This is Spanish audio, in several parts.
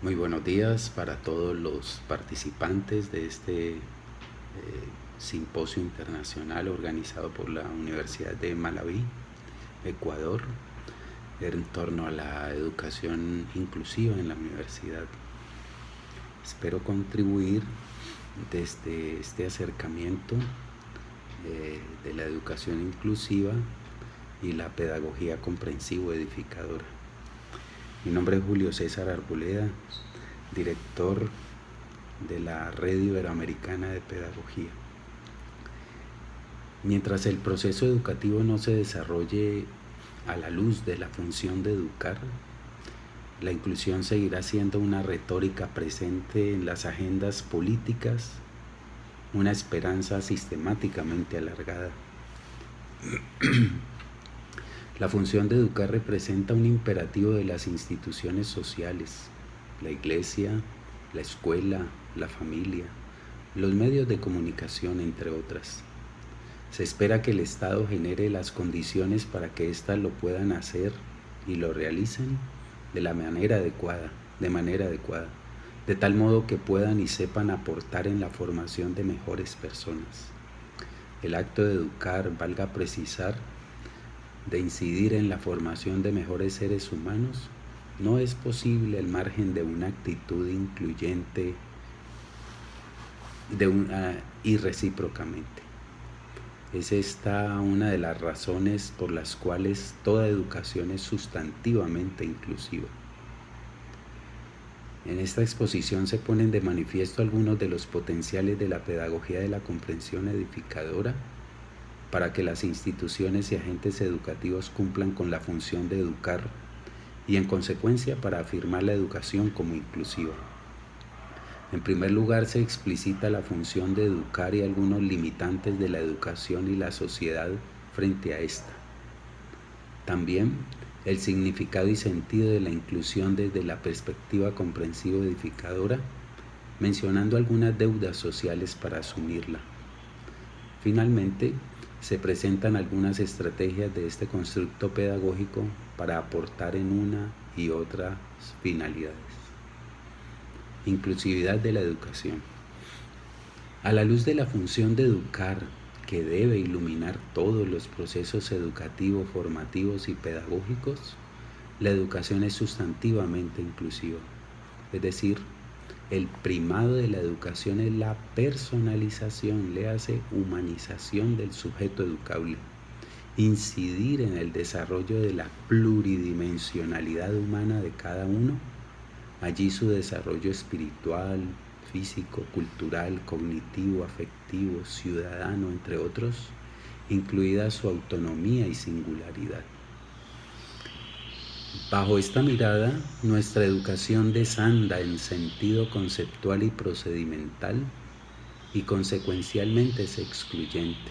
Muy buenos días para todos los participantes de este simposio internacional organizado por la Universidad de Malaví, Ecuador, en torno a la educación inclusiva en la universidad. Espero contribuir desde este acercamiento de la educación inclusiva y la pedagogía comprensivo-edificadora. Mi nombre es Julio César Arboleda, director de la Red Iberoamericana de Pedagogía. Mientras el proceso educativo no se desarrolle a la luz de la función de educar, la inclusión seguirá siendo una retórica presente en las agendas políticas, una esperanza sistemáticamente alargada. La función de educar representa un imperativo de las instituciones sociales, la iglesia, la escuela, la familia, los medios de comunicación, entre otras. Se espera que el Estado genere las condiciones para que éstas lo puedan hacer y lo realicen de manera adecuada, de tal modo que puedan y sepan aportar en la formación de mejores personas. El acto de educar, valga precisar, de incidir en la formación de mejores seres humanos, no es posible al margen de una actitud incluyente y recíprocamente. Es esta una de las razones por las cuales toda educación es sustantivamente inclusiva. En esta exposición se ponen de manifiesto algunos de los potenciales de la pedagogía de la comprensión edificadora para que las instituciones y agentes educativos cumplan con la función de educar y en consecuencia para afirmar la educación como inclusiva. En primer lugar, se explicita la función de educar y algunos limitantes de la educación y la sociedad frente a esta. También el significado y sentido de la inclusión desde la perspectiva comprensivo-edificadora, mencionando algunas deudas sociales para asumirla. Finalmente, se presentan algunas estrategias de este constructo pedagógico para aportar en una y otras finalidades. Inclusividad de la educación. A la luz de la función de educar, que debe iluminar todos los procesos educativos, formativos y pedagógicos, la educación es sustantivamente inclusiva. Es decir, el primado de la educación es la personalización, le hace humanización del sujeto educable, incidir en el desarrollo de la pluridimensionalidad humana de cada uno, allí su desarrollo espiritual, físico, cultural, cognitivo, afectivo, ciudadano, entre otros, incluida su autonomía y singularidad. Bajo esta mirada, nuestra educación desanda en sentido conceptual y procedimental y consecuencialmente es excluyente.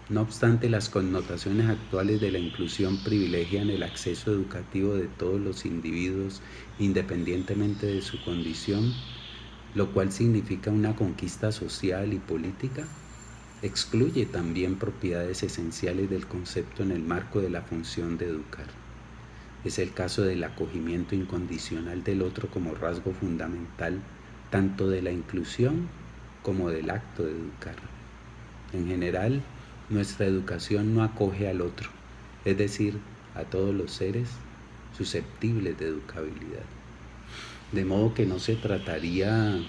No obstante, las connotaciones actuales de la inclusión privilegian el acceso educativo de todos los individuos independientemente de su condición, lo cual significa una conquista social y política. Excluye también propiedades esenciales del concepto en el marco de la función de educar. Es el caso del acogimiento incondicional del otro como rasgo fundamental tanto de la inclusión como del acto de educar. En general, nuestra educación no acoge al otro, es decir, a todos los seres susceptibles de educabilidad. De modo que no se trataría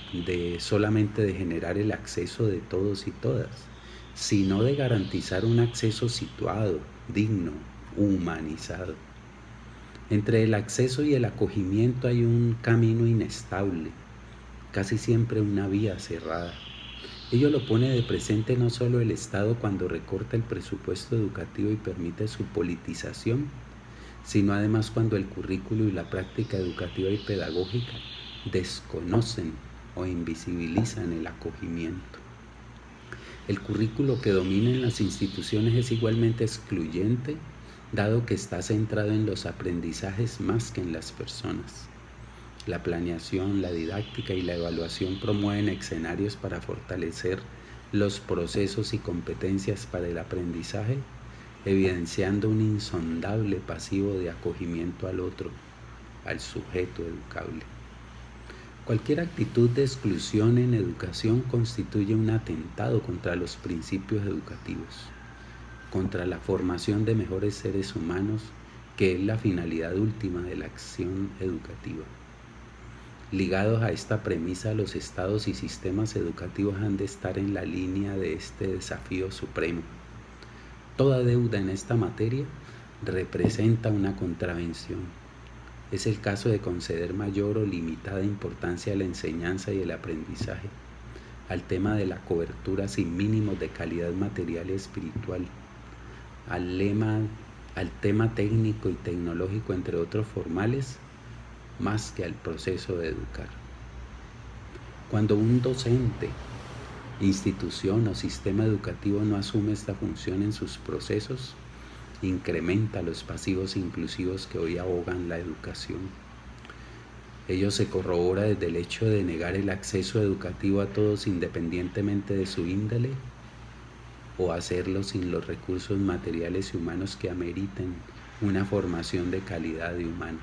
solamente de generar el acceso de todos y todas, sino de garantizar un acceso situado, digno, humanizado. Entre el acceso y el acogimiento hay un camino inestable, casi siempre una vía cerrada. Ello lo pone de presente no solo el Estado cuando recorta el presupuesto educativo y permite su politización, sino además cuando el currículo y la práctica educativa y pedagógica desconocen o invisibilizan el acogimiento. El currículo que domina en las instituciones es igualmente excluyente, dado que está centrado en los aprendizajes más que en las personas. La planeación, la didáctica y la evaluación promueven escenarios para fortalecer los procesos y competencias para el aprendizaje, evidenciando un insondable pasivo de acogimiento al otro, al sujeto educable. Cualquier actitud de exclusión en educación constituye un atentado contra los principios educativos, contra la formación de mejores seres humanos, que es la finalidad última de la acción educativa. Ligados a esta premisa, los estados y sistemas educativos han de estar en la línea de este desafío supremo. Toda deuda en esta materia representa una contravención. Es el caso de conceder mayor o limitada importancia a la enseñanza y el aprendizaje, al tema de la cobertura sin mínimos de calidad material y espiritual, al tema técnico y tecnológico, entre otros formales, más que al proceso de educar. Cuando un docente, institución o sistema educativo no asume esta función en sus procesos, incrementa los pasivos inclusivos que hoy ahogan la educación. Ello se corrobora desde el hecho de negar el acceso educativo a todos independientemente de su índole, o hacerlo sin los recursos materiales y humanos que ameriten una formación de calidad y humana,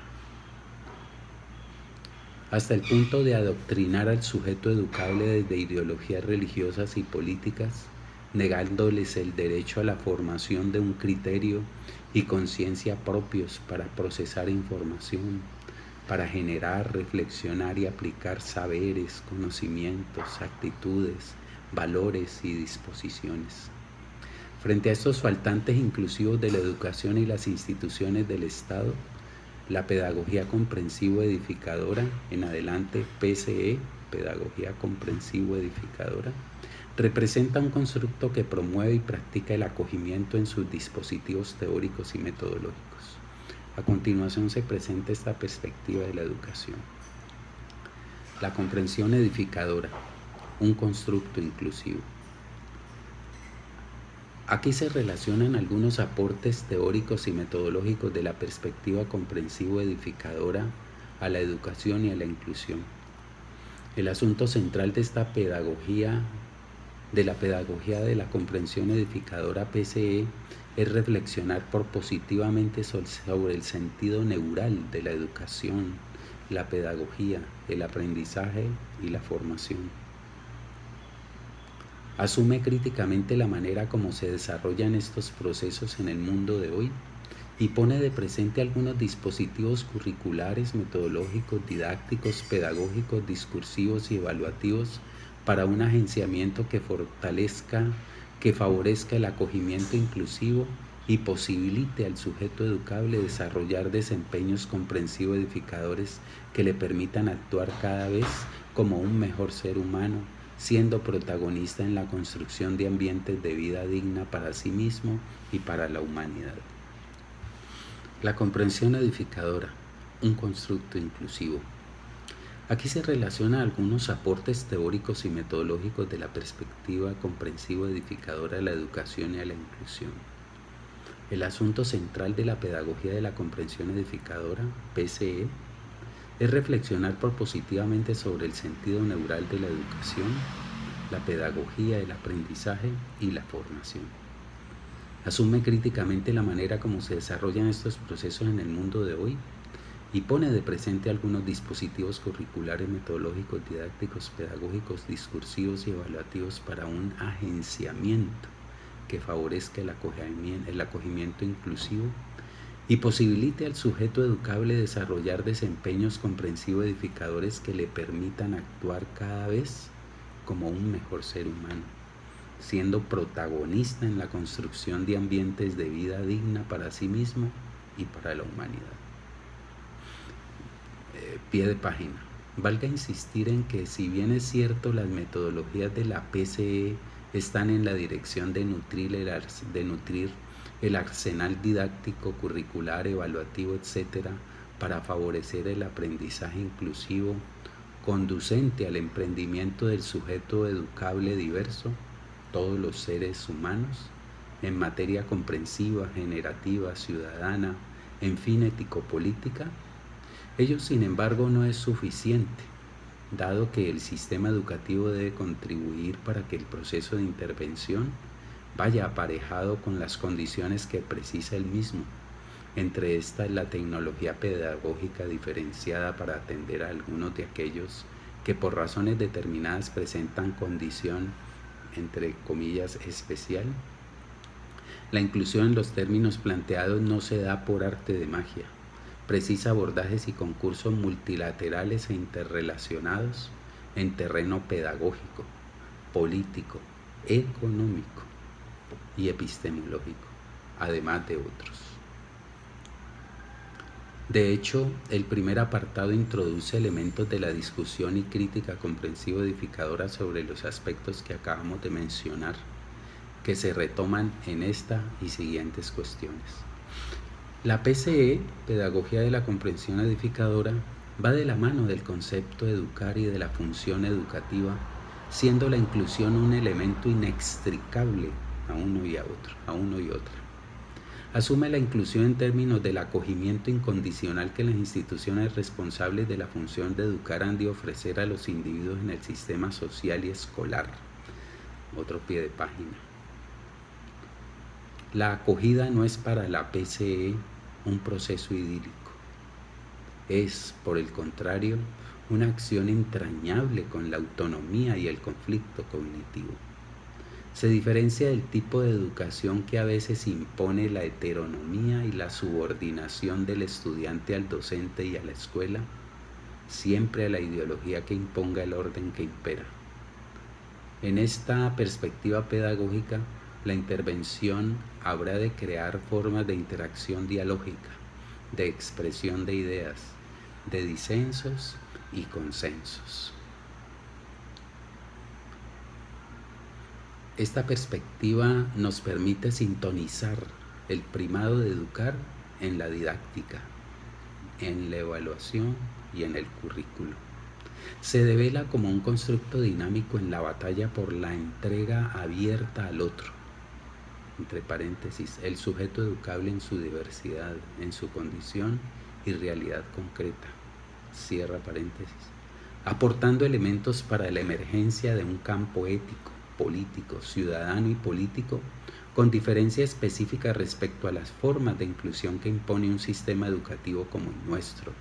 hasta el punto de adoctrinar al sujeto educable desde ideologías religiosas y políticas, negándoles el derecho a la formación de un criterio y conciencia propios para procesar información, para generar, reflexionar y aplicar saberes, conocimientos, actitudes, valores y disposiciones. Frente a estos faltantes inclusivos de la educación y las instituciones del Estado, la pedagogía comprensivo-edificadora, en adelante PCE, pedagogía comprensivo-edificadora, representa un constructo que promueve y practica el acogimiento en sus dispositivos teóricos y metodológicos. A continuación se presenta esta perspectiva de la educación. La comprensión edificadora, un constructo inclusivo. Aquí se relacionan algunos aportes teóricos y metodológicos de la perspectiva comprensivo-edificadora a la educación y a la inclusión. El asunto central de esta pedagogía, de la comprensión edificadora PCE, es reflexionar propositivamente sobre el sentido neural de la educación, la pedagogía, el aprendizaje y la formación. Asume críticamente la manera como se desarrollan estos procesos en el mundo de hoy y pone de presente algunos dispositivos curriculares, metodológicos, didácticos, pedagógicos, discursivos y evaluativos para un agenciamiento que favorezca el acogimiento inclusivo y posibilite al sujeto educable desarrollar desempeños comprensivos edificadores que le permitan actuar cada vez como un mejor ser humano, siendo protagonista en la construcción de ambientes de vida digna para sí mismo y para la humanidad. La comprensión edificadora, un constructo inclusivo. Aquí se relacionan algunos aportes teóricos y metodológicos de la perspectiva comprensivo-edificadora de la educación y a la inclusión. El asunto central de la pedagogía de la comprensión edificadora, PCE, es reflexionar propositivamente sobre el sentido neural de la educación, la pedagogía, el aprendizaje y la formación. Asume críticamente la manera como se desarrollan estos procesos en el mundo de hoy y pone de presente algunos dispositivos curriculares, metodológicos, didácticos, pedagógicos, discursivos y evaluativos para un agenciamiento que favorezca el acogimiento inclusivo y posibilite al sujeto educable desarrollar desempeños comprensivos edificadores que le permitan actuar cada vez como un mejor ser humano, siendo protagonista en la construcción de ambientes de vida digna para sí mismo y para la humanidad. Pie de página. Valga insistir en que, si bien es cierto las metodologías de la PCE están en la dirección de nutrir el arsenal didáctico, curricular, evaluativo, etc., para favorecer el aprendizaje inclusivo, conducente al emprendimiento del sujeto educable diverso, todos los seres humanos, en materia comprensiva, generativa, ciudadana, en fin, ético-política, ello, sin embargo, no es suficiente, dado que el sistema educativo debe contribuir para que el proceso de intervención vaya aparejado con las condiciones que precisa el mismo. Entre estas, la tecnología pedagógica diferenciada para atender a algunos de aquellos que por razones determinadas presentan condición, entre comillas, especial. La inclusión en los términos planteados no se da por arte de magia. Precisa abordajes y concursos multilaterales e interrelacionados en terreno pedagógico, político, económico y epistemológico, además de otros. De hecho, el primer apartado introduce elementos de la discusión y crítica comprensiva edificadora sobre los aspectos que acabamos de mencionar, que se retoman en esta y siguientes cuestiones. La PCE, Pedagogía de la Comprensión Edificadora, va de la mano del concepto de educar y de la función educativa, siendo la inclusión un elemento inextricable a uno y otra. Asume la inclusión en términos del acogimiento incondicional que las instituciones responsables de la función de educar han de ofrecer a los individuos en el sistema social y escolar. Otro pie de página. La acogida no es para la PCE un proceso idílico. Es, por el contrario, una acción entrañable con la autonomía y el conflicto cognitivo. Se diferencia del tipo de educación que a veces impone la heteronomía y la subordinación del estudiante al docente y a la escuela, siempre a la ideología que imponga el orden que impera. En esta perspectiva pedagógica, la intervención habrá de crear formas de interacción dialógica, de expresión de ideas, de disensos y consensos. Esta perspectiva nos permite sintonizar el primado de educar en la didáctica, en la evaluación y en el currículo. Se devela como un constructo dinámico en la batalla por la entrega abierta al otro, entre paréntesis, el sujeto educable en su diversidad, en su condición y realidad concreta, cierra paréntesis, aportando elementos para la emergencia de un campo ético, político, ciudadano y político, con diferencia específica respecto a las formas de inclusión que impone un sistema educativo como el nuestro,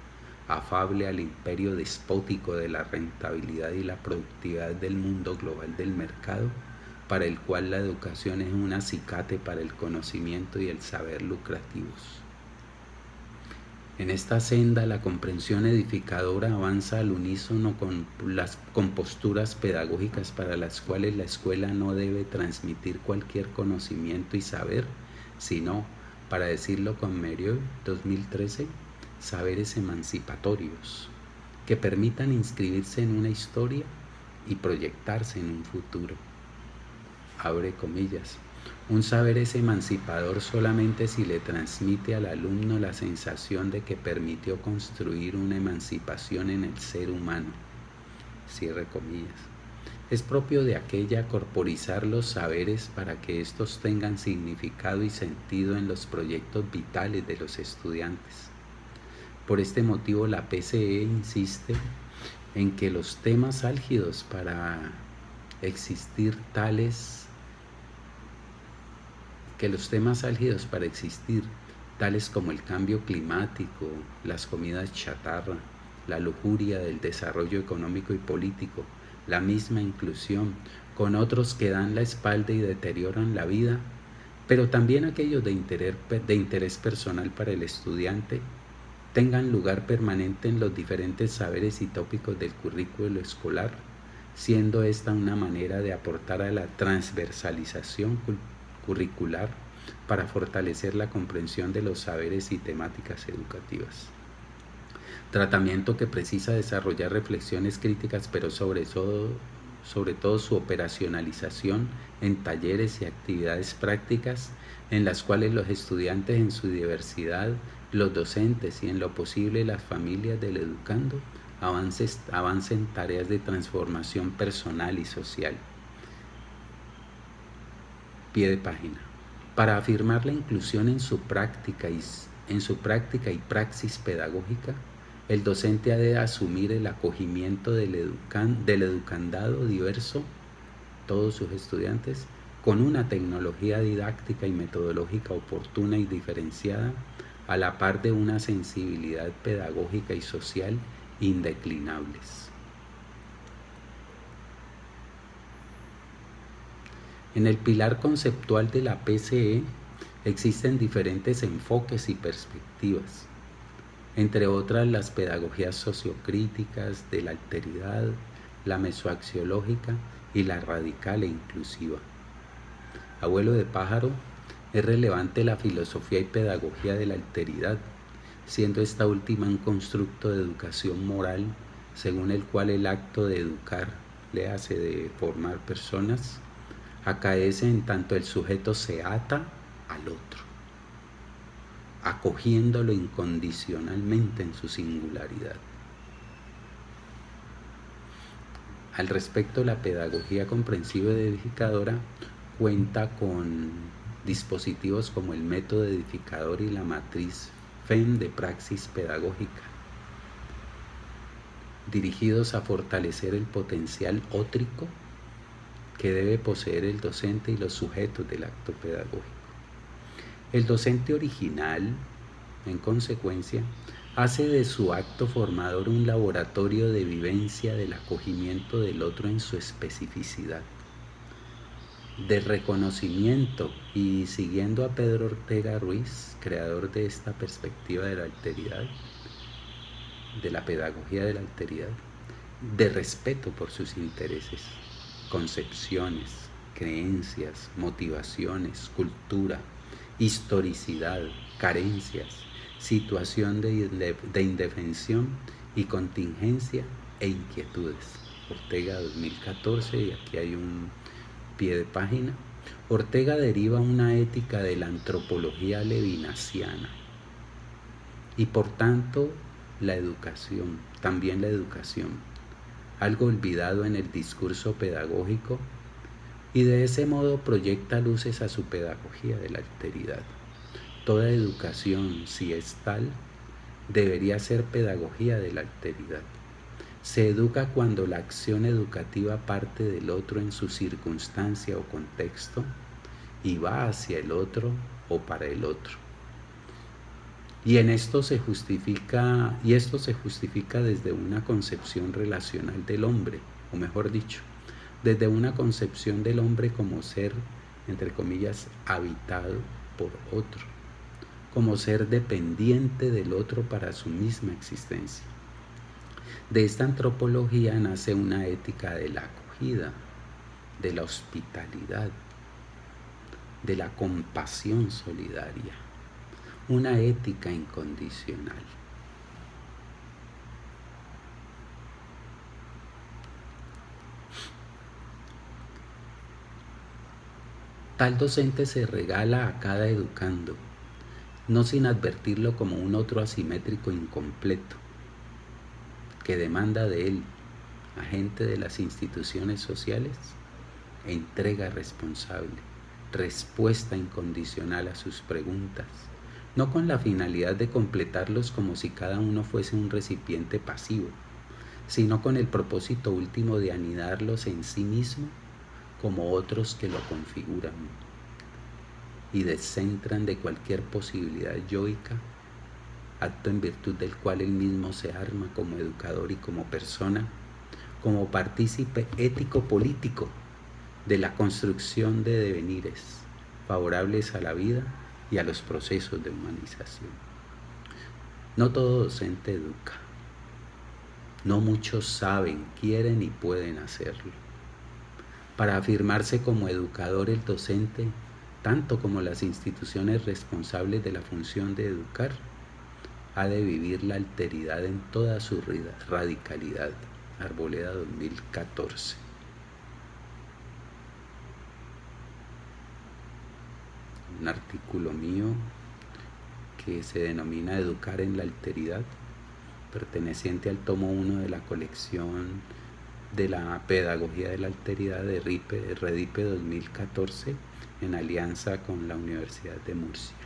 afable al imperio despótico de la rentabilidad y la productividad del mundo global del mercado, para el cual la educación es un acicate para el conocimiento y el saber lucrativos. En esta senda, la comprensión edificadora avanza al unísono con posturas pedagógicas para las cuales la escuela no debe transmitir cualquier conocimiento y saber, sino, para decirlo con Merieux, 2013, saberes emancipatorios, que permitan inscribirse en una historia y proyectarse en un futuro. Abre comillas. Un saber es emancipador solamente si le transmite al alumno la sensación de que permitió construir una emancipación en el ser humano. Cierre comillas. Es propio de aquella corporizar los saberes para que estos tengan significado y sentido en los proyectos vitales de los estudiantes. Por este motivo, la PCE insiste en que los temas álgidos para existir tales como el cambio climático, las comidas chatarra, la lujuria del desarrollo económico y político, la misma inclusión, con otros que dan la espalda y deterioran la vida, pero también aquellos de interés personal para el estudiante, tengan lugar permanente en los diferentes saberes y tópicos del currículo escolar, siendo esta una manera de aportar a la transversalización curricular para fortalecer la comprensión de los saberes y temáticas educativas. Tratamiento que precisa desarrollar reflexiones críticas, pero sobre todo su operacionalización en talleres y actividades prácticas en las cuales los estudiantes en su diversidad, los docentes y en lo posible las familias del educando avancen tareas de transformación personal y social. Pie de página. Para afirmar la inclusión en su práctica y praxis pedagógica, el docente ha de asumir el acogimiento del educandado diverso, todos sus estudiantes, con una tecnología didáctica y metodológica oportuna y diferenciada, a la par de una sensibilidad pedagógica y social indeclinables. En el pilar conceptual de la PCE existen diferentes enfoques y perspectivas, entre otras las pedagogías sociocríticas de la alteridad, la mesoaxiológica y la radical e inclusiva. Abuelo de pájaro, es relevante la filosofía y pedagogía de la alteridad, siendo esta última un constructo de educación moral según el cual el acto de educar, le hace de formar personas, acaece en tanto el sujeto se ata al otro, acogiéndolo incondicionalmente en su singularidad. Al respecto, la pedagogía comprensiva y edificadora cuenta con dispositivos como el método edificador y la matriz FEM de praxis pedagógica, dirigidos a fortalecer el potencial ótrico que debe poseer el docente y los sujetos del acto pedagógico. El docente original, en consecuencia, hace de su acto formador un laboratorio de vivencia del acogimiento del otro en su especificidad, de reconocimiento, y siguiendo a Pedro Ortega Ruiz, creador de esta perspectiva de la alteridad, de la pedagogía de la alteridad, de respeto por sus intereses, concepciones, creencias, motivaciones, cultura, historicidad, carencias, situación de indefensión y contingencia e inquietudes. Ortega 2014, y aquí hay un pie de página. Ortega deriva una ética de la antropología levinasiana y por tanto la educación, también la educación, algo olvidado en el discurso pedagógico, y de ese modo proyecta luces a su pedagogía de la alteridad. Toda educación, si es tal, debería ser pedagogía de la alteridad. Se educa cuando la acción educativa parte del otro en su circunstancia o contexto y va hacia el otro o para el otro. Y esto se justifica desde una concepción relacional del hombre, o mejor dicho, desde una concepción del hombre como ser, entre comillas, habitado por otro, como ser dependiente del otro para su misma existencia. De esta antropología nace una ética de la acogida, de la hospitalidad, de la compasión solidaria, una ética incondicional. Tal docente se regala a cada educando, no sin advertirlo como un otro asimétrico incompleto, que demanda de él, agente de las instituciones sociales, entrega responsable, respuesta incondicional a sus preguntas, no con la finalidad de completarlos como si cada uno fuese un recipiente pasivo, sino con el propósito último de anidarlos en sí mismo como otros que lo configuran y descentran de cualquier posibilidad yoica, acto en virtud del cual él mismo se arma como educador y como persona, como partícipe ético-político de la construcción de devenires favorables a la vida y a los procesos de humanización. No todo docente educa, no muchos saben, quieren y pueden hacerlo. Para afirmarse como educador, el docente, tanto como las instituciones responsables de la función de educar, ha de vivir la alteridad en toda su radicalidad. Arboleda 2014. Un artículo mío que se denomina Educar en la alteridad, perteneciente al tomo 1 de la colección de la pedagogía de la alteridad de Redipe 2014, en alianza con la Universidad de Murcia.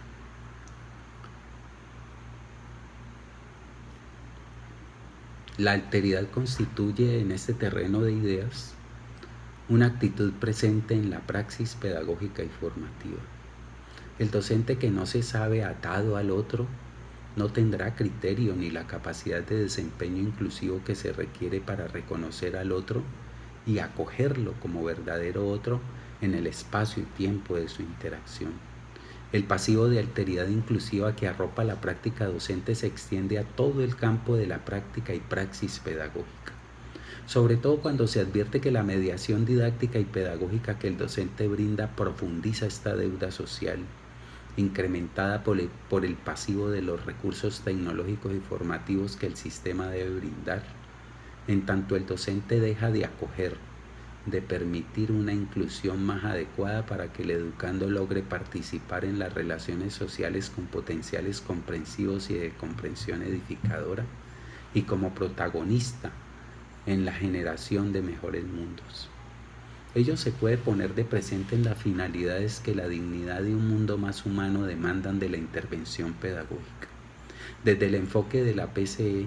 La alteridad constituye en este terreno de ideas una actitud presente en la praxis pedagógica y formativa. El docente que no se sabe atado al otro no tendrá criterio ni la capacidad de desempeño inclusivo que se requiere para reconocer al otro y acogerlo como verdadero otro en el espacio y tiempo de su interacción. El pasivo de alteridad inclusiva que arropa la práctica docente se extiende a todo el campo de la práctica y praxis pedagógica, sobre todo cuando se advierte que la mediación didáctica y pedagógica que el docente brinda profundiza esta deuda social, incrementada por el pasivo de los recursos tecnológicos y formativos que el sistema debe brindar, en tanto el docente deja de acoger, de permitir una inclusión más adecuada para que el educando logre participar en las relaciones sociales con potenciales comprensivos y de comprensión edificadora, y como protagonista en la generación de mejores mundos. Ello se puede poner de presente en las finalidades que la dignidad de un mundo más humano demandan de la intervención pedagógica. Desde el enfoque de la PCE,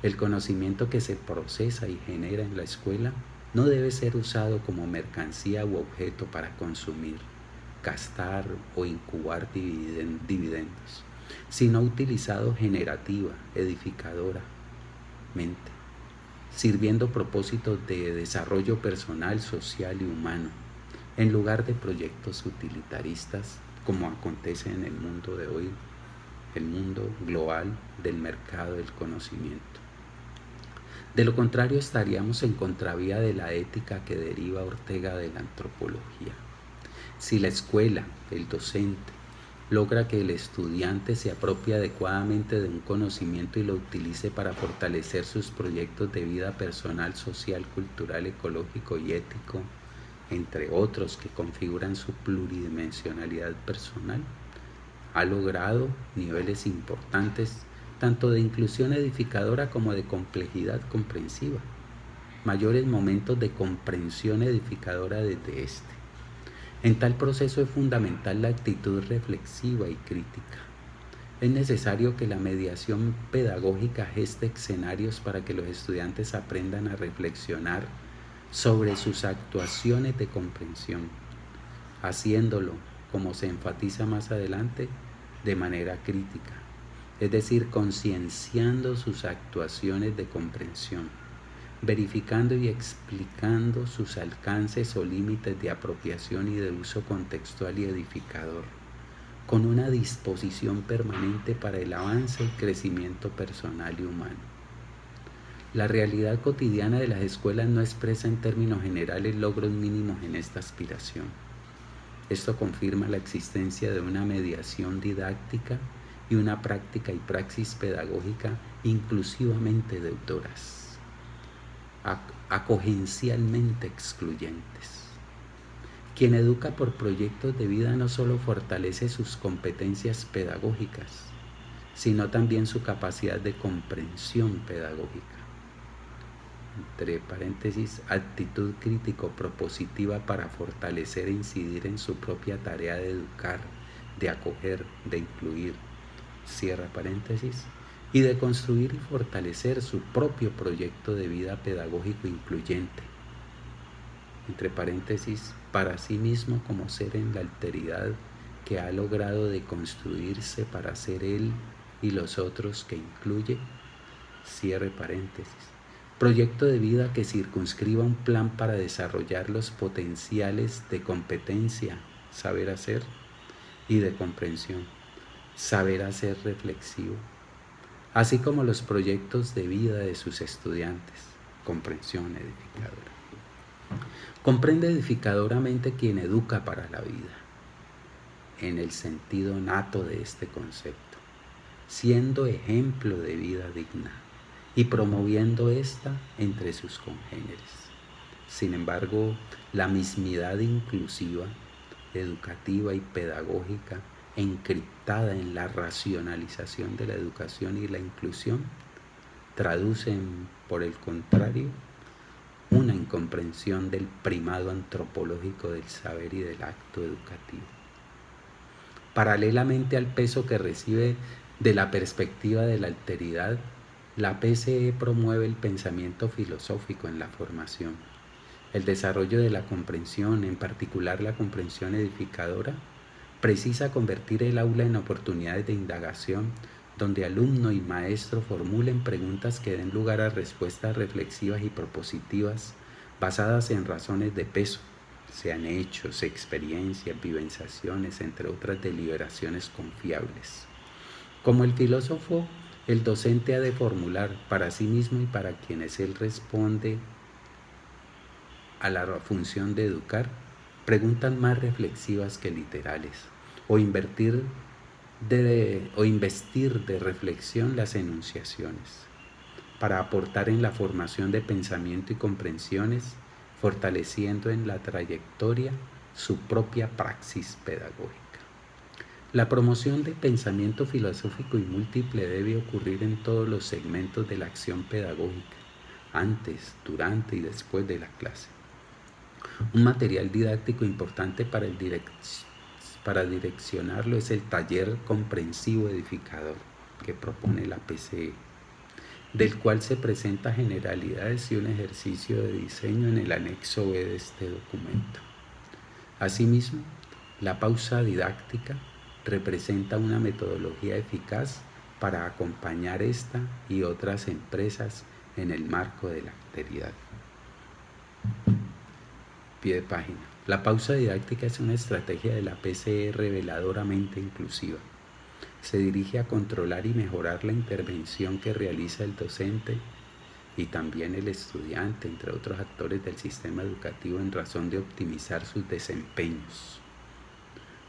el conocimiento que se procesa y genera en la escuela no debe ser usado como mercancía u objeto para consumir, gastar o incubar dividendos, sino utilizado generativa, edificadoramente, sirviendo propósitos de desarrollo personal, social y humano, en lugar de proyectos utilitaristas como acontece en el mundo de hoy, el mundo global del mercado del conocimiento. De lo contrario, estaríamos en contravía de la ética que deriva Ortega de la antropología. Si la escuela, el docente, logra que el estudiante se apropie adecuadamente de un conocimiento y lo utilice para fortalecer sus proyectos de vida personal, social, cultural, ecológico y ético, entre otros que configuran su pluridimensionalidad personal, ha logrado niveles importantes tanto de inclusión edificadora como de complejidad comprensiva, mayores momentos de comprensión edificadora desde este. En tal proceso es fundamental la actitud reflexiva y crítica. Es necesario que la mediación pedagógica geste escenarios para que los estudiantes aprendan a reflexionar sobre sus actuaciones de comprensión, haciéndolo, como se enfatiza más adelante, de manera crítica, es decir, concienciando sus actuaciones de comprensión, verificando y explicando sus alcances o límites de apropiación y de uso contextual y edificador, con una disposición permanente para el avance y crecimiento personal y humano. La realidad cotidiana de las escuelas no expresa en términos generales logros mínimos en esta aspiración. Esto confirma la existencia de una mediación didáctica y una práctica y praxis pedagógica inclusivamente deudoras, acogencialmente excluyentes. Quien educa por proyectos de vida no solo fortalece sus competencias pedagógicas, sino también su capacidad de comprensión pedagógica. Entre paréntesis, actitud crítico-propositiva para fortalecer e incidir en su propia tarea de educar, de acoger, de incluir, cierra paréntesis, y de construir y fortalecer su propio proyecto de vida pedagógico incluyente, entre paréntesis, para sí mismo como ser en la alteridad que ha logrado deconstruirse para ser él y los otros que incluye, cierre paréntesis. Proyecto de vida que circunscriba un plan para desarrollar los potenciales de competencia, saber hacer, y de comprensión, saber hacer reflexivo, así como los proyectos de vida de sus estudiantes, comprensión edificadora. Comprende edificadoramente quien educa para la vida, en el sentido nato de este concepto, siendo ejemplo de vida digna y promoviendo esta entre sus congéneres. Sin embargo, la mismidad inclusiva, educativa y pedagógica encriptada en la racionalización de la educación y la inclusión traducen, por el contrario, una incomprensión del primado antropológico del saber y del acto educativo. Paralelamente al peso que recibe de la perspectiva de la alteridad, la PCE promueve el pensamiento filosófico en la formación. El desarrollo de la comprensión, en particular la comprensión edificadora, precisa convertir el aula en oportunidades de indagación donde alumno y maestro formulen preguntas que den lugar a respuestas reflexivas y propositivas basadas en razones de peso, sean hechos, experiencias, vivenciaciones, entre otras deliberaciones confiables. Como el filósofo, el docente ha de formular para sí mismo y para quienes él responde a la función de educar, preguntas más reflexivas que literales, o investir de reflexión las enunciaciones, para aportar en la formación de pensamiento y comprensiones, fortaleciendo en la trayectoria su propia praxis pedagógica. La promoción de pensamiento filosófico y múltiple debe ocurrir en todos los segmentos de la acción pedagógica, antes, durante y después de la clase. Un material didáctico importante para direccionarlo es el taller comprensivo edificador que propone la PCE, del cual se presenta generalidades y un ejercicio de diseño en el anexo B de este documento. Asimismo, la pausa didáctica representa una metodología eficaz para acompañar esta y otras empresas en el marco de la alteridad. Pie de página. La pausa didáctica es una estrategia de la PCE reveladoramente inclusiva. Se dirige a controlar y mejorar la intervención que realiza el docente y también el estudiante, entre otros actores del sistema educativo, en razón de optimizar sus desempeños.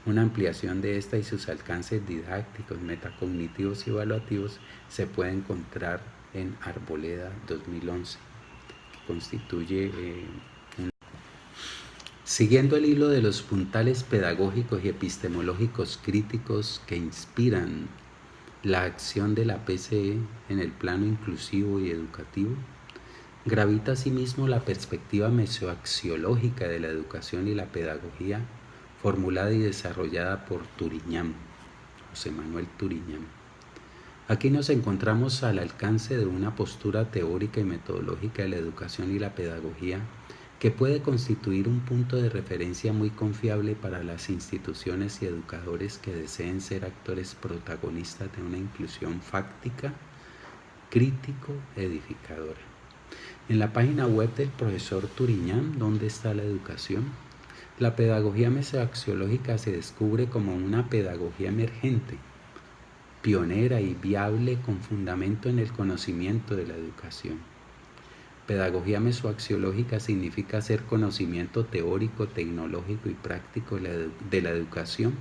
Una ampliación de esta y sus alcances didácticos, metacognitivos y evaluativos se puede encontrar en Arboleda 2011, que constituye Siguiendo el hilo de los puntales pedagógicos y epistemológicos críticos que inspiran la acción de la PCE en el plano inclusivo y educativo, gravita asimismo la perspectiva mesoaxiológica de la educación y la pedagogía formulada y desarrollada por Turiñán, José Manuel Turiñán. Aquí nos encontramos al alcance de una postura teórica y metodológica de la educación y la pedagogía que puede constituir un punto de referencia muy confiable para las instituciones y educadores que deseen ser actores protagonistas de una inclusión fáctica, crítico, edificadora. En la página web del profesor Turiñán, ¿Dónde está la educación?, la pedagogía mesoaxiológica se descubre como una pedagogía emergente, pionera y viable con fundamento en el conocimiento de la educación. Pedagogía mesoaxiológica significa hacer conocimiento teórico, tecnológico y práctico de la educación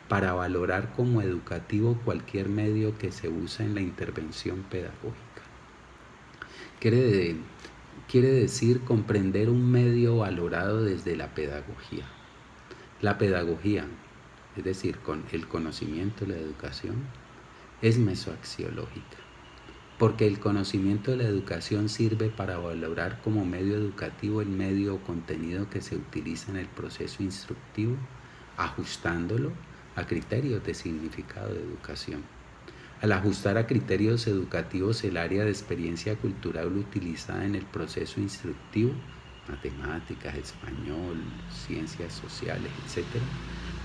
para valorar como educativo cualquier medio que se usa en la intervención pedagógica. Quiere decir comprender un medio valorado desde la pedagogía. La pedagogía, es decir, con el conocimiento de la educación, es mesoaxiológica, porque el conocimiento de la educación sirve para valorar como medio educativo el medio o contenido que se utiliza en el proceso instructivo, ajustándolo a criterios de significado de educación. Al ajustar a criterios educativos el área de experiencia cultural utilizada en el proceso instructivo, matemáticas, español, ciencias sociales, etc.,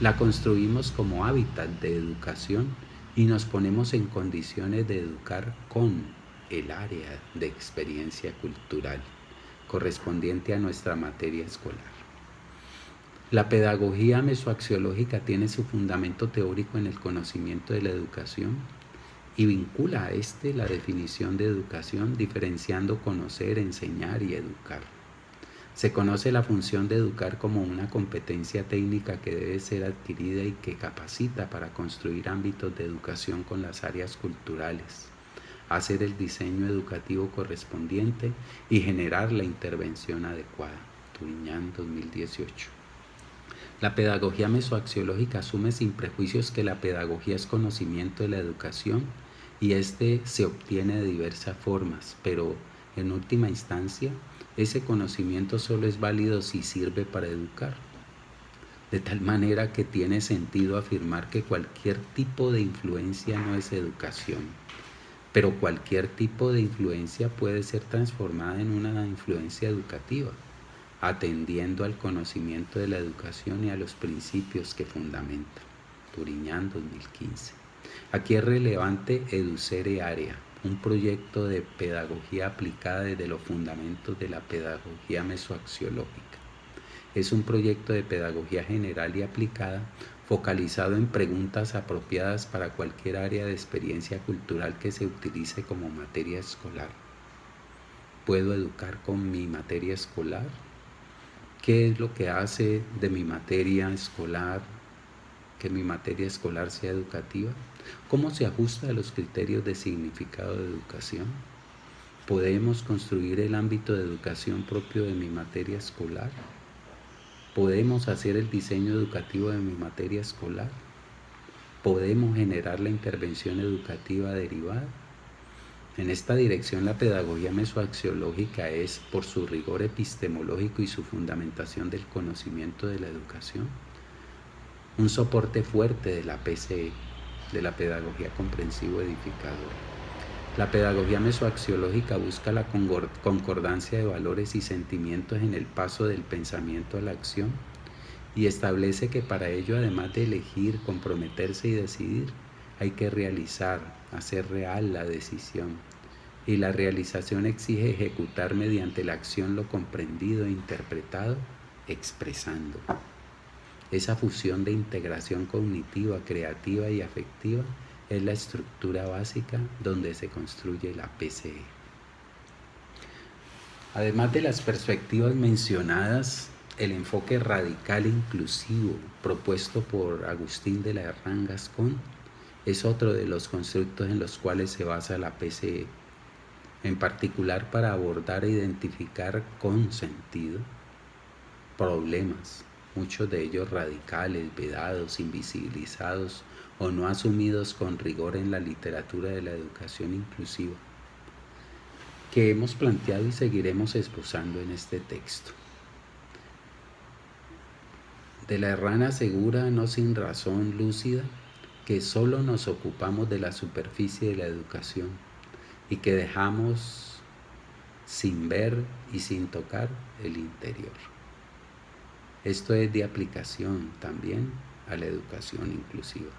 la construimos como hábitat de educación y nos ponemos en condiciones de educar con el área de experiencia cultural correspondiente a nuestra materia escolar. La pedagogía mesoaxiológica tiene su fundamento teórico en el conocimiento de la educación y vincula a este la definición de educación diferenciando conocer, enseñar y educar. Se conoce la función de educar como una competencia técnica que debe ser adquirida y que capacita para construir ámbitos de educación con las áreas culturales, hacer el diseño educativo correspondiente y generar la intervención adecuada. Turiñán 2018. La pedagogía mesoaxiológica asume sin prejuicios que la pedagogía es conocimiento de la educación y este se obtiene de diversas formas, pero en última instancia, ese conocimiento solo es válido si sirve para educar. De tal manera que tiene sentido afirmar que cualquier tipo de influencia no es educación, pero cualquier tipo de influencia puede ser transformada en una influencia educativa, atendiendo al conocimiento de la educación y a los principios que fundamenta. Turiñán 2015. Aquí es relevante Educere Area, un proyecto de pedagogía aplicada desde los fundamentos de la pedagogía mesoaxiológica. Es un proyecto de pedagogía general y aplicada focalizado en preguntas apropiadas para cualquier área de experiencia cultural que se utilice como materia escolar. ¿Puedo educar con mi materia escolar? ¿Qué es lo que hace de mi materia escolar que mi materia escolar sea educativa? ¿Cómo se ajusta a los criterios de significado de educación? ¿Podemos construir el ámbito de educación propio de mi materia escolar? ¿Podemos hacer el diseño educativo de mi materia escolar? ¿Podemos generar la intervención educativa derivada? En esta dirección, la pedagogía mesoaxiológica es, por su rigor epistemológico y su fundamentación del conocimiento de la educación, un soporte fuerte de la PCE, de la pedagogía comprensivo edificadora. La pedagogía mesoaxiológica busca la concordancia de valores y sentimientos en el paso del pensamiento a la acción y establece que para ello, además de elegir, comprometerse y decidir, hay que realizar, hacer real la decisión. Y la realización exige ejecutar mediante la acción lo comprendido e interpretado, expresando. Esa fusión de integración cognitiva, creativa y afectiva es la estructura básica donde se construye la PCE. Además de las perspectivas mencionadas, el enfoque radical e inclusivo propuesto por Agustín de la Herrán Gascón es otro de los constructos en los cuales se basa la PCE, en particular para abordar e identificar con sentido problemas, muchos de ellos radicales, vedados, invisibilizados o no asumidos con rigor en la literatura de la educación inclusiva, que hemos planteado y seguiremos esbozando en este texto. De la Herrán asegura, no sin razón lúcida, que solo nos ocupamos de la superficie de la educación y que dejamos sin ver y sin tocar el interior. Esto es de aplicación también a la educación inclusiva.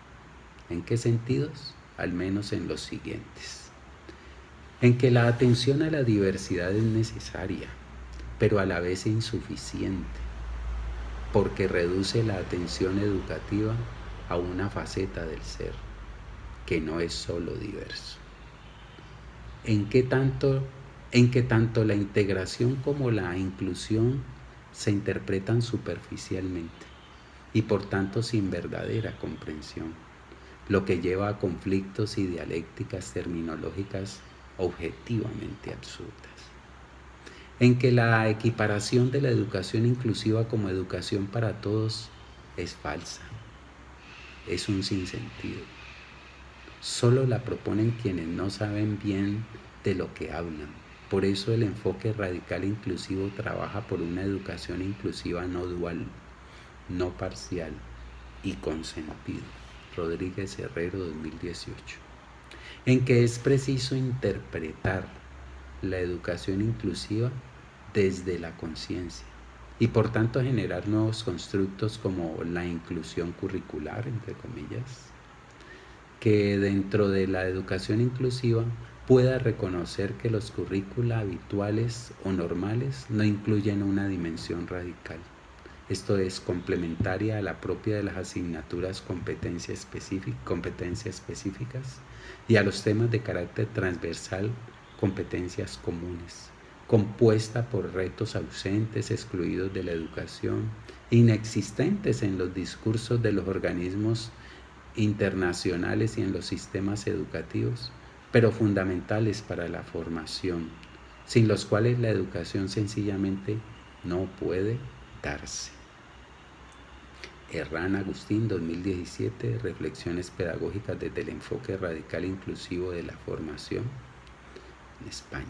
¿En qué sentidos? Al menos en los siguientes. En que la atención a la diversidad es necesaria, pero a la vez insuficiente, porque reduce la atención educativa a una faceta del ser, que no es solo diverso. En que tanto la integración como la inclusión se interpretan superficialmente y por tanto sin verdadera comprensión, lo que lleva a conflictos y dialécticas terminológicas objetivamente absurdas. En que la equiparación de la educación inclusiva como educación para todos es falsa, es un sinsentido. Solo la proponen quienes no saben bien de lo que hablan. Por eso el enfoque radical inclusivo trabaja por una educación inclusiva no dual, no parcial y con sentido. Rodríguez Herrero, 2018. En que es preciso interpretar la educación inclusiva desde la conciencia y por tanto generar nuevos constructos como la inclusión curricular, entre comillas, que dentro de la educación inclusiva pueda reconocer que los currícula habituales o normales no incluyen una dimensión radical. Esto es complementaria a la propia de las asignaturas competencias específicas y a los temas de carácter transversal, competencias comunes, compuesta por retos ausentes, excluidos de la educación, inexistentes en los discursos de los organismos internacionales y en los sistemas educativos, pero fundamentales para la formación, sin los cuales la educación sencillamente no puede darse. Herrán Agustín, 2017, Reflexiones pedagógicas desde el enfoque radical inclusivo de la formación en España.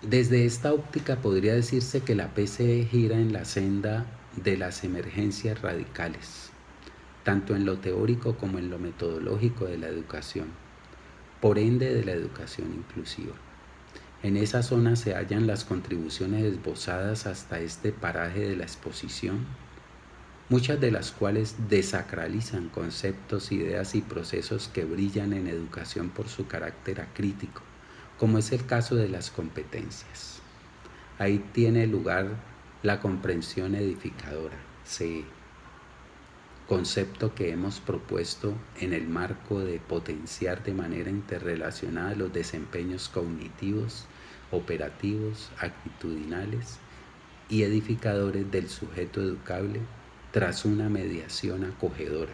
Desde esta óptica podría decirse que la PCE gira en la senda de las emergencias radicales, tanto en lo teórico como en lo metodológico de la educación, por ende de la educación inclusiva. En esa zona se hallan las contribuciones esbozadas hasta este paraje de la exposición, muchas de las cuales desacralizan conceptos, ideas y procesos que brillan en educación por su carácter acrítico, como es el caso de las competencias. Ahí tiene lugar la comprensión edificadora, CE, concepto que hemos propuesto en el marco de potenciar de manera interrelacionada los desempeños cognitivos, operativos, actitudinales y edificadores del sujeto educable tras una mediación acogedora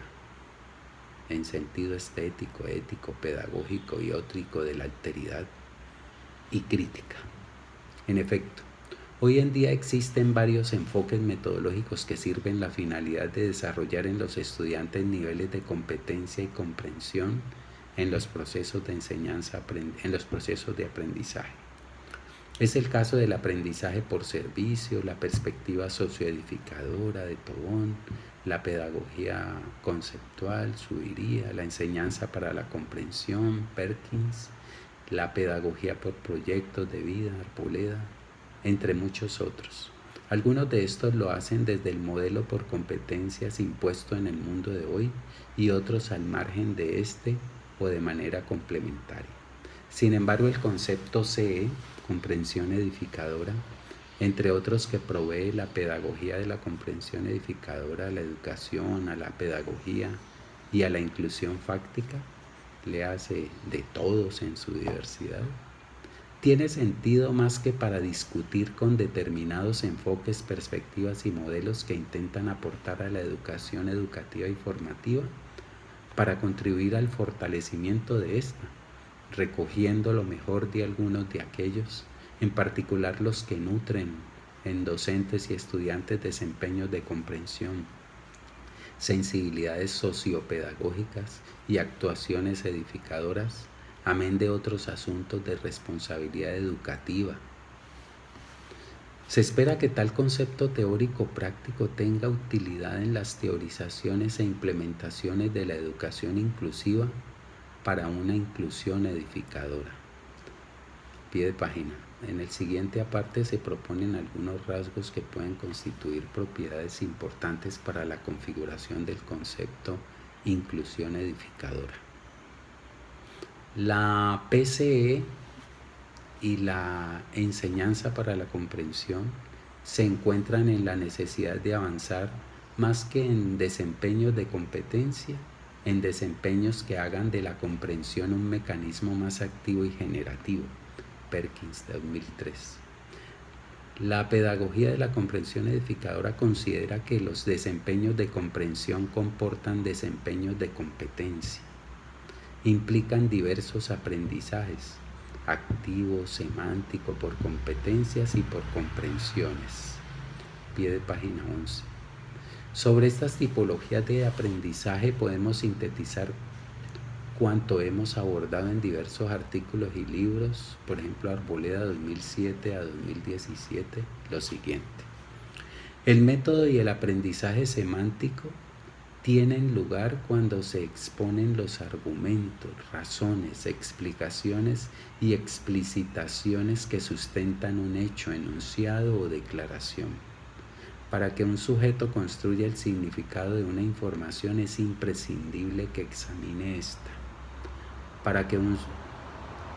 en sentido estético, ético, pedagógico y óptico de la alteridad y crítica. En efecto, hoy en día existen varios enfoques metodológicos que sirven la finalidad de desarrollar en los estudiantes niveles de competencia y comprensión en los procesos de enseñanza, en los procesos de aprendizaje. Es el caso del aprendizaje por servicio, la perspectiva socioedificadora de Tobón, la pedagogía conceptual, Zuviría, la enseñanza para la comprensión, Perkins, la pedagogía por proyectos de vida, Arboleda, entre muchos otros. Algunos de estos lo hacen desde el modelo por competencias impuesto en el mundo de hoy y otros al margen de este o de manera complementaria. Sin embargo, el concepto CE, comprensión edificadora, entre otros que provee la pedagogía de la comprensión edificadora a la educación, a la pedagogía y a la inclusión fáctica, le hace de todos en su diversidad, tiene sentido más que para discutir con determinados enfoques, perspectivas y modelos que intentan aportar a la educación educativa y formativa para contribuir al fortalecimiento de esta, recogiendo lo mejor de algunos de aquellos, en particular los que nutren en docentes y estudiantes desempeños de comprensión, sensibilidades sociopedagógicas y actuaciones edificadoras, amén de otros asuntos de responsabilidad educativa. Se espera que tal concepto teórico práctico tenga utilidad en las teorizaciones e implementaciones de la educación inclusiva para una inclusión edificadora. Pie de página. En el siguiente aparte se proponen algunos rasgos que pueden constituir propiedades importantes para la configuración del concepto inclusión edificadora. La PCE y la enseñanza para la comprensión se encuentran en la necesidad de avanzar más que en desempeños de competencia, en desempeños que hagan de la comprensión un mecanismo más activo y generativo. Perkins, 2003. La pedagogía de la comprensión edificadora considera que los desempeños de comprensión comportan desempeños de competencia. Implican diversos aprendizajes, activo, semántico, por competencias y por comprensiones. Pie de página 11. Sobre estas tipologías de aprendizaje podemos sintetizar cuanto hemos abordado en diversos artículos y libros, por ejemplo Arboleda 2007 a 2017, lo siguiente. El método y el aprendizaje semántico tienen lugar cuando se exponen los argumentos, razones, explicaciones y explicitaciones que sustentan un hecho, enunciado o declaración. Para que un sujeto construya el significado de una información es imprescindible que examine esta. Para que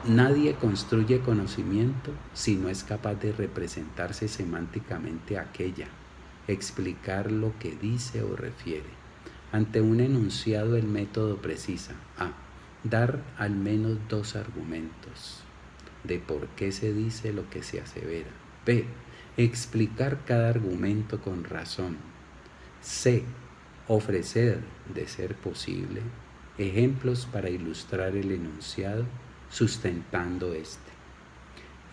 nadie construye conocimiento si no es capaz de representarse semánticamente aquella, explicar lo que dice o refiere. Ante un enunciado el método precisa: A. Dar al menos dos argumentos de por qué se dice lo que se asevera. B. Explicar cada argumento con razón. C. Ofrecer, de ser posible, ejemplos para ilustrar el enunciado, sustentando este.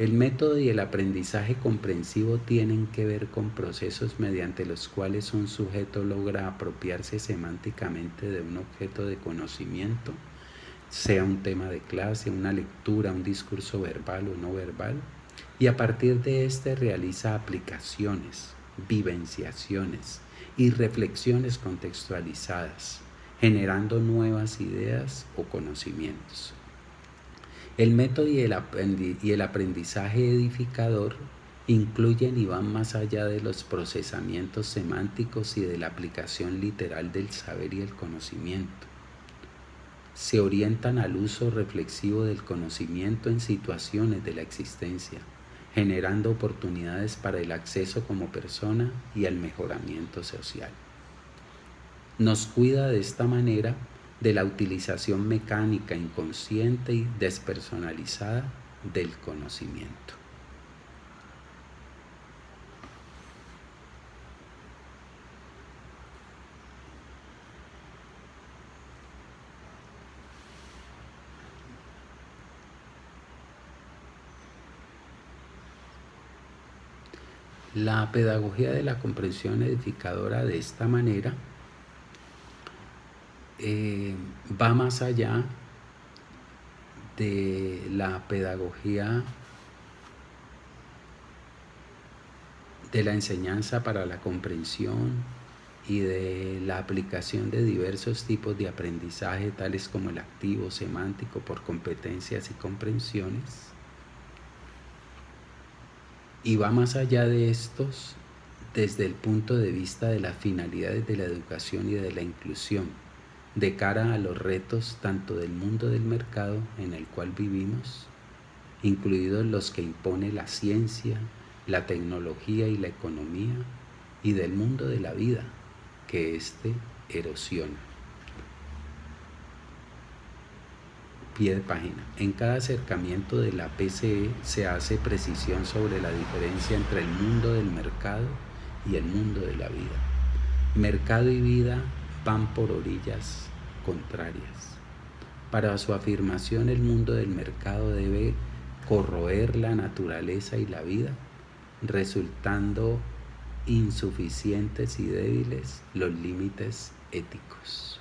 El método y el aprendizaje comprensivo tienen que ver con procesos mediante los cuales un sujeto logra apropiarse semánticamente de un objeto de conocimiento, sea un tema de clase, una lectura, un discurso verbal o no verbal, y a partir de este realiza aplicaciones, vivenciaciones y reflexiones contextualizadas, generando nuevas ideas o conocimientos. El método y el aprendizaje edificador incluyen y van más allá de los procesamientos semánticos y de la aplicación literal del saber y el conocimiento. Se orientan al uso reflexivo del conocimiento en situaciones de la existencia, generando oportunidades para el acceso como persona y el mejoramiento social. Nos cuida de esta manera de la utilización mecánica, inconsciente y despersonalizada del conocimiento. La pedagogía de la comprensión edificadora de esta manera va más allá de la pedagogía de la enseñanza para la comprensión y de la aplicación de diversos tipos de aprendizaje, tales como el activo, semántico, por competencias y comprensiones. Y va más allá de estos desde el punto de vista de las finalidades de la educación y de la inclusión, de cara a los retos tanto del mundo del mercado en el cual vivimos, incluidos los que impone la ciencia, la tecnología y la economía, y del mundo de la vida, que éste erosiona. Pie de página. En cada acercamiento de la PCE se hace precisión sobre la diferencia entre el mundo del mercado y el mundo de la vida. Mercado y vida van por orillas contrarias. Para su afirmación, el mundo del mercado debe corroer la naturaleza y la vida, resultando insuficientes y débiles los límites éticos.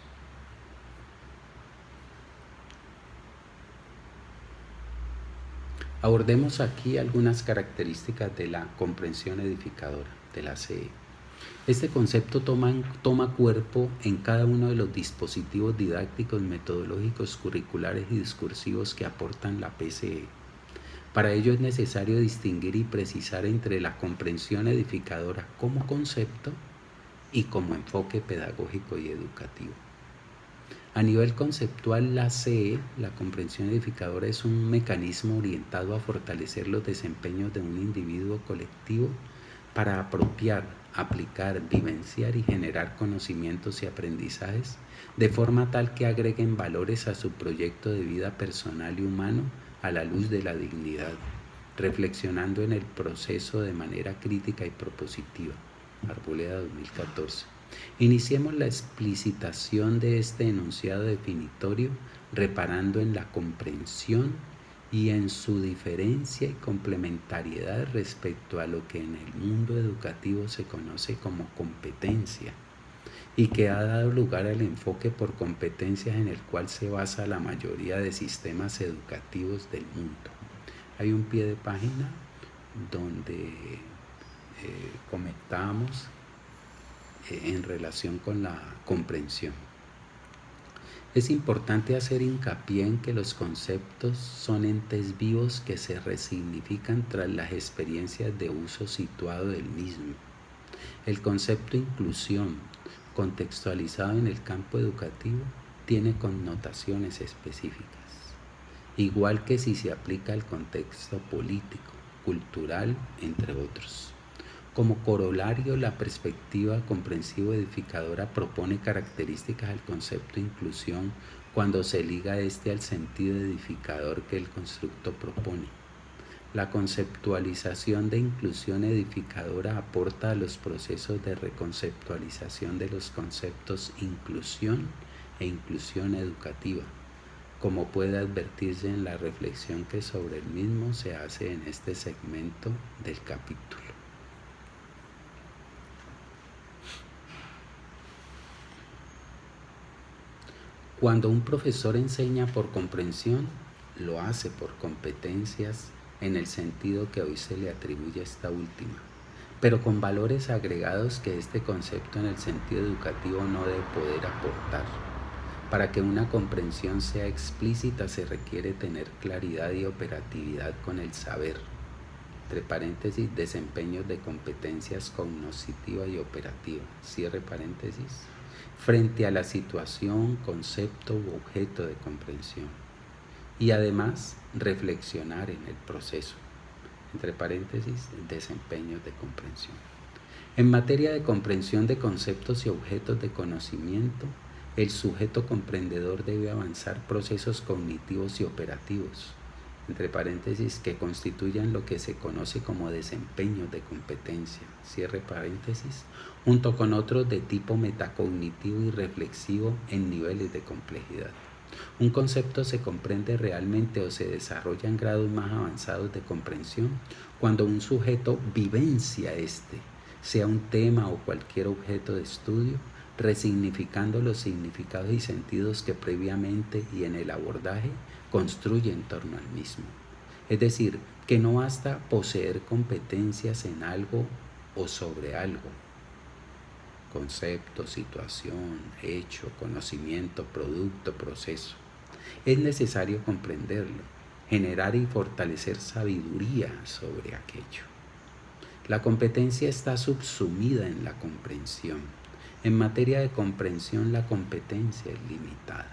Abordemos aquí algunas características de la comprensión edificadora, de la CE. Este concepto toma cuerpo en cada uno de los dispositivos didácticos, metodológicos, curriculares y discursivos que aportan la PCE. Para ello es necesario distinguir y precisar entre la comprensión edificadora como concepto y como enfoque pedagógico y educativo. A nivel conceptual, la CE, la comprensión edificadora, es un mecanismo orientado a fortalecer los desempeños de un individuo colectivo para apropiar, aplicar, vivenciar y generar conocimientos y aprendizajes de forma tal que agreguen valores a su proyecto de vida personal y humano a la luz de la dignidad, reflexionando en el proceso de manera crítica y propositiva. Arboleda 2014. Iniciemos la explicitación de este enunciado definitorio reparando en la comprensión y en su diferencia y complementariedad respecto a lo que en el mundo educativo se conoce como competencia y que ha dado lugar al enfoque por competencias en el cual se basa la mayoría de sistemas educativos del mundo. Hay un pie de página donde comentamos en relación con la comprensión. Es importante hacer hincapié en que los conceptos son entes vivos que se resignifican tras las experiencias de uso situado del mismo. El concepto inclusión, contextualizado en el campo educativo, tiene connotaciones específicas, igual que si se aplica al contexto político, cultural, entre otros. Como corolario, la perspectiva comprensivo-edificadora propone características al concepto inclusión cuando se liga este al sentido edificador que el constructo propone. La conceptualización de inclusión edificadora aporta a los procesos de reconceptualización de los conceptos inclusión e inclusión educativa, como puede advertirse en la reflexión que sobre el mismo se hace en este segmento del capítulo. Cuando un profesor enseña por comprensión, lo hace por competencias en el sentido que hoy se le atribuye a esta última, pero con valores agregados que este concepto en el sentido educativo no debe poder aportar. Para que una comprensión sea explícita se requiere tener claridad y operatividad con el saber, entre paréntesis, desempeños de competencias cognitiva y operativa, cierre paréntesis, frente a la situación, concepto u objeto de comprensión. Y además, reflexionar en el proceso. entre paréntesis, desempeños de comprensión. En materia de comprensión de conceptos y objetos de conocimiento, el sujeto comprendedor debe avanzar procesos cognitivos y operativos, entre paréntesis, que constituyan lo que se conoce como desempeños de competencia, cierre paréntesis, junto con otros de tipo metacognitivo y reflexivo en niveles de complejidad. Un concepto se comprende realmente o se desarrolla en grados más avanzados de comprensión cuando un sujeto vivencia este, sea un tema o cualquier objeto de estudio, resignificando los significados y sentidos que previamente y en el abordaje construye en torno al mismo. Es decir, que no basta poseer competencias en algo o sobre algo, concepto, situación, hecho, conocimiento, producto, proceso. Es necesario comprenderlo, generar y fortalecer sabiduría sobre aquello. La competencia está subsumida en la comprensión. En materia de comprensión, la competencia es limitada.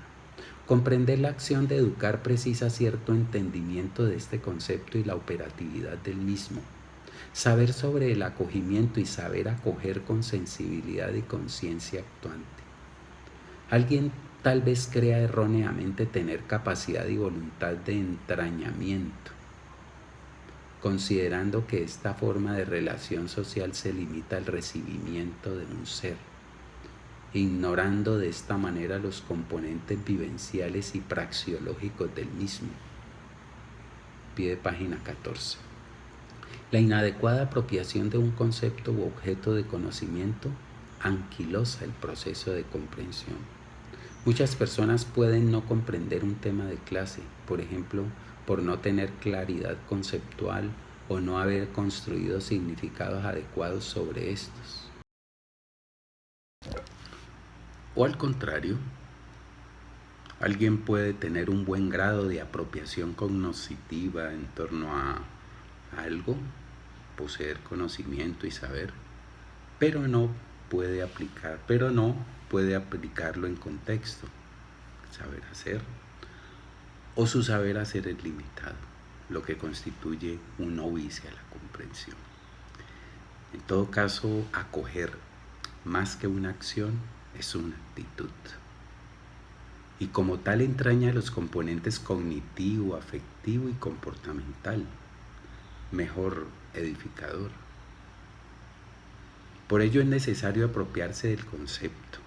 Comprender la acción de educar precisa cierto entendimiento de este concepto y la operatividad del mismo. Saber sobre el acogimiento y saber acoger con sensibilidad y conciencia actuante. Alguien tal vez crea erróneamente tener capacidad y voluntad de entrañamiento, considerando que esta forma de relación social se limita al recibimiento de un ser, ignorando de esta manera los componentes vivenciales y praxeológicos del mismo. Pie de página 14. La inadecuada apropiación de un concepto u objeto de conocimiento anquilosa el proceso de comprensión. Muchas personas pueden no comprender un tema de clase, por ejemplo, por no tener claridad conceptual o no haber construido significados adecuados sobre estos. O al contrario, alguien puede tener un buen grado de apropiación cognitiva en torno a algo, poseer conocimiento y saber, pero no puede aplicarlo en contexto, saber hacer, o su saber hacer es limitado, lo que constituye un novicio a la comprensión. En todo caso, acoger, más que una acción, es una actitud. Y como tal entraña los componentes cognitivo, afectivo y comportamental, mejor edificador. Por ello es necesario apropiarse del concepto,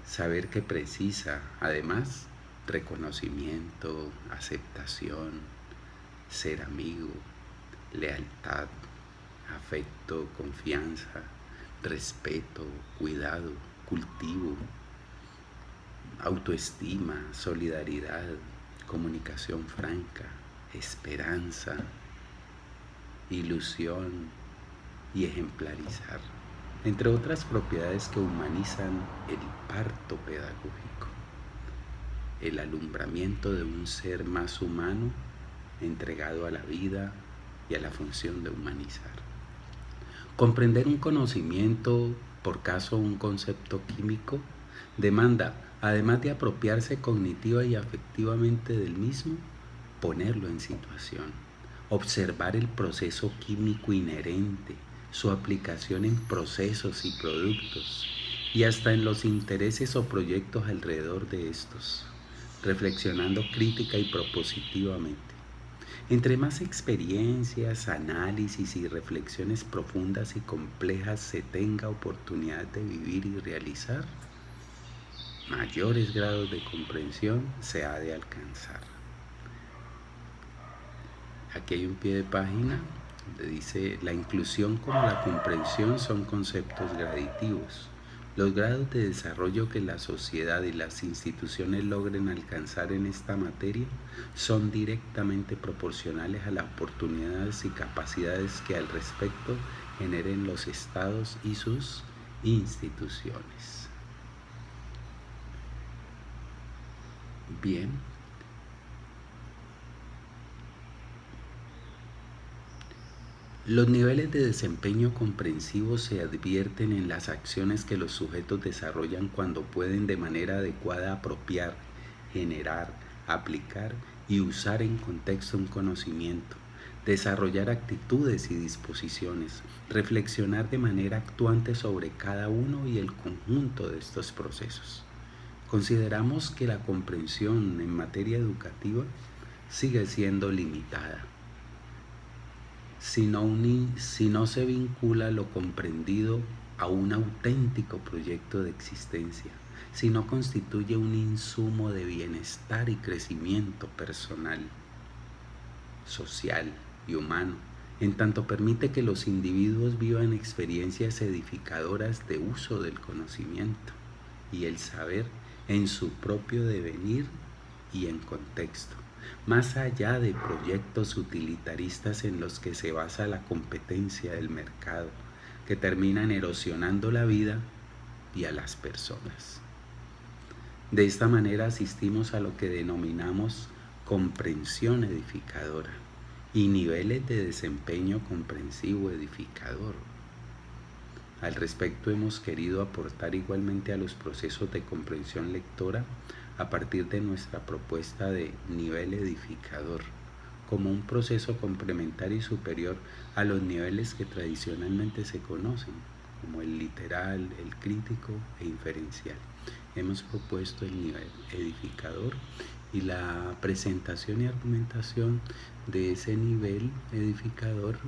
saber que precisa, además, reconocimiento, aceptación, ser amigo, lealtad, afecto, confianza, respeto, cuidado, cultivo, autoestima, solidaridad, comunicación franca, esperanza, ilusión y ejemplarizar, entre otras propiedades que humanizan el parto pedagógico, el alumbramiento de un ser más humano entregado a la vida y a la función de humanizar. Comprender un conocimiento, por caso un concepto químico, demanda, además de apropiarse cognitiva y afectivamente del mismo, ponerlo en situación, observar el proceso químico inherente, su aplicación en procesos y productos, y hasta en los intereses o proyectos alrededor de estos, reflexionando crítica y propositivamente. Entre más experiencias, análisis y reflexiones profundas y complejas se tenga oportunidad de vivir y realizar, mayores grados de comprensión se ha de alcanzar. Aquí hay un pie de página donde dice: la inclusión como la comprensión son conceptos gradativos. Los grados de desarrollo que la sociedad y las instituciones logren alcanzar en esta materia son directamente proporcionales a las oportunidades y capacidades que al respecto generen los estados y sus instituciones. Bien. Los niveles de desempeño comprensivo se advierten en las acciones que los sujetos desarrollan cuando pueden de manera adecuada apropiar, generar, aplicar y usar en contexto un conocimiento, desarrollar actitudes y disposiciones, reflexionar de manera actuante sobre cada uno y el conjunto de estos procesos. Consideramos que la comprensión en materia educativa sigue siendo limitada. Si no se vincula lo comprendido a un auténtico proyecto de existencia, si no constituye un insumo de bienestar y crecimiento personal, social y humano, en tanto permite que los individuos vivan experiencias edificadoras de uso del conocimiento y el saber en su propio devenir y en contexto, más allá de proyectos utilitaristas en los que se basa la competencia del mercado, que terminan erosionando la vida y a las personas. De esta manera asistimos a lo que denominamos comprensión edificadora y niveles de desempeño comprensivo edificador. Al respecto, hemos querido aportar igualmente a los procesos de comprensión lectora a partir de nuestra propuesta de nivel edificador, como un proceso complementario y superior a los niveles que tradicionalmente se conocen, como el literal, el crítico e inferencial. Hemos propuesto el nivel edificador y la presentación y argumentación de ese nivel edificador,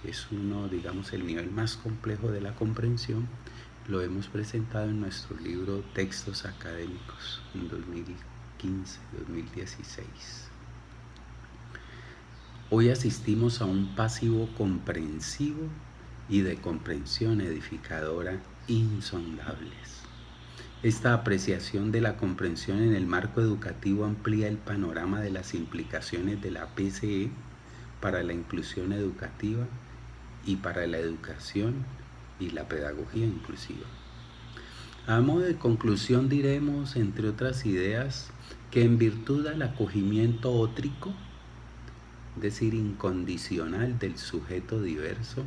que es el nivel más complejo de la comprensión, lo hemos presentado en nuestro libro Textos Académicos en 2015-2016. Hoy asistimos a un pasivo comprensivo y de comprensión edificadora insondables. Esta apreciación de la comprensión en el marco educativo amplía el panorama de las implicaciones de la PCE para la inclusión educativa y para la educación y la pedagogía inclusiva. A modo de conclusión diremos, entre otras ideas, que en virtud del acogimiento ótrico, es decir, incondicional del sujeto diverso,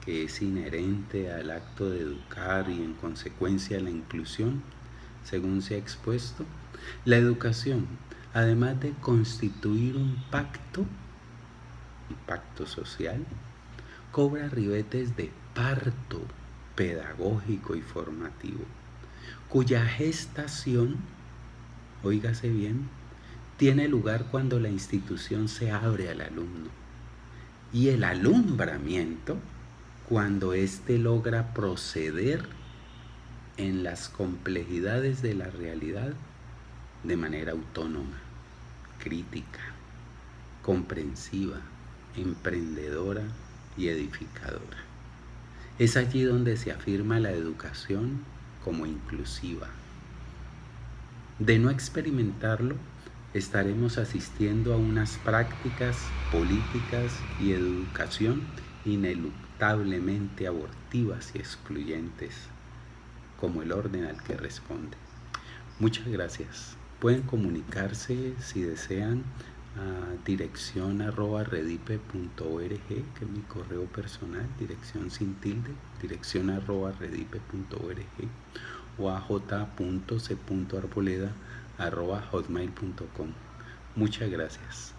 que es inherente al acto de educar y en consecuencia la inclusión, según se ha expuesto, la educación, además de constituir un pacto social, cobra ribetes de parto pedagógico y formativo, cuya gestación, óigase bien, tiene lugar cuando la institución se abre al alumno y el alumbramiento cuando éste logra proceder en las complejidades de la realidad de manera autónoma, crítica, comprensiva, emprendedora y edificadora. Es allí donde se afirma la educación como inclusiva. De no experimentarlo, estaremos asistiendo a unas prácticas políticas y educación ineluctablemente abortivas y excluyentes, como el orden al que responde. Muchas gracias. Pueden comunicarse si desean a dirección@redipe.org, que es mi correo personal, dirección sin tilde, dirección@redipe.org, o a j.c.arboleda@hotmail.com. Muchas gracias.